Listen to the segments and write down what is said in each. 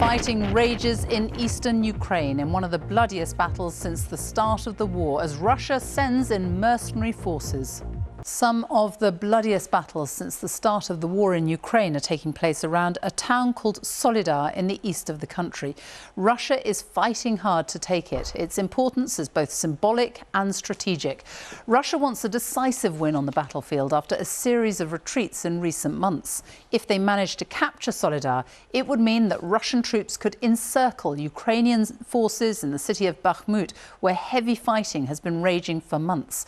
Fighting rages in eastern Ukraine in one of the bloodiest battles since the start of the war as Russia sends in mercenary forces. Some of the bloodiest battles since the start of the war in Ukraine are taking place around a town called Soledar in the east of the country. Russia is fighting hard to take it. Its importance is both symbolic and strategic. Russia wants a decisive win on the battlefield after a series of retreats in recent months. If they manage to capture Soledar, it would mean that Russian troops could encircle Ukrainian forces in the city of Bakhmut, where heavy fighting has been raging for months.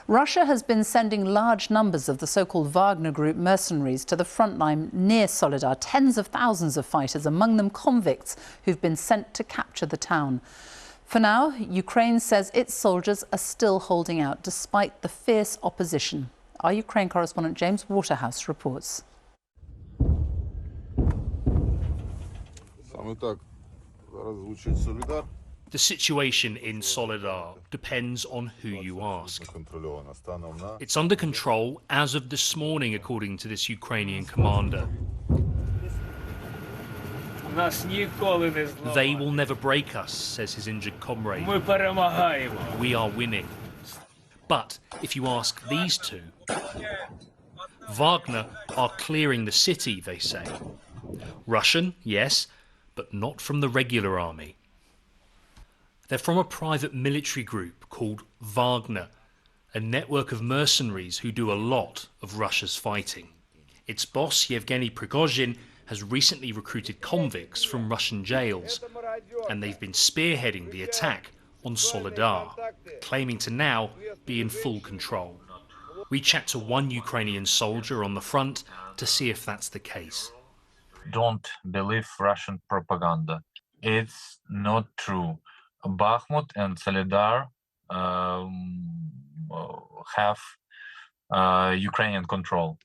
Russia has been sending large numbers of the so-called Wagner group mercenaries to the front line near Soledar, tens of thousands of fighters, among them convicts who've been sent to capture the town. For now, Ukraine says its soldiers are still holding out despite the fierce opposition. Our Ukraine correspondent James Waterhouse reports. The situation in Soledar depends on who you ask. It's under control as of this morning, according to this Ukrainian commander. They will never break us, says his injured comrade. We are winning. But if you ask these two, Wagner are clearing the city, they say. Russian, yes, but not from the regular army. They're from a private military group called Wagner, a network of mercenaries who do a lot of Russia's fighting. Its boss, Yevgeny Prigozhin, has recently recruited convicts from Russian jails, and they've been spearheading the attack on Soledar, claiming to now be in full control. We chat to one Ukrainian soldier on the front to see if that's the case. Don't believe Russian propaganda. It's not true. Bakhmut and Soledar have Ukrainian control.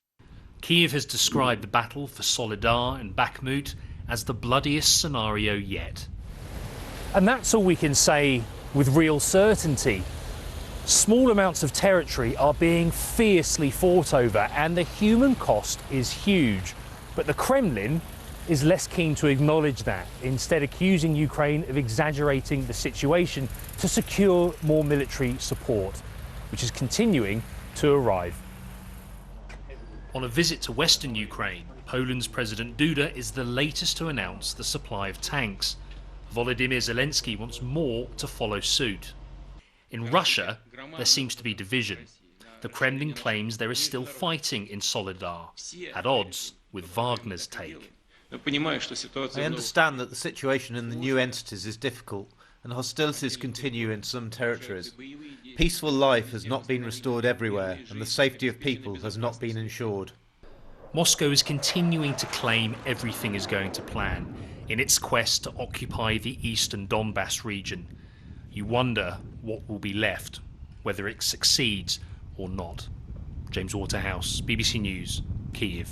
Kyiv has described the battle for Soledar and Bakhmut as the bloodiest scenario yet. And that's all we can say with real certainty. Small amounts of territory are being fiercely fought over, and the human cost is huge. But the Kremlin is less keen to acknowledge that, instead accusing Ukraine of exaggerating the situation to secure more military support, which is continuing to arrive. On a visit to western Ukraine, Poland's President Duda is the latest to announce the supply of tanks. Volodymyr Zelensky wants more to follow suit. In Russia, there seems to be division. The Kremlin claims there is still fighting in Soledar, at odds with Wagner's take. I understand that the situation in the new entities is difficult and hostilities continue in some territories. Peaceful life has not been restored everywhere and the safety of people has not been ensured. Moscow is continuing to claim everything is going to plan in its quest to occupy the eastern Donbass region. You wonder what will be left, whether it succeeds or not. James Waterhouse, BBC News, Kyiv.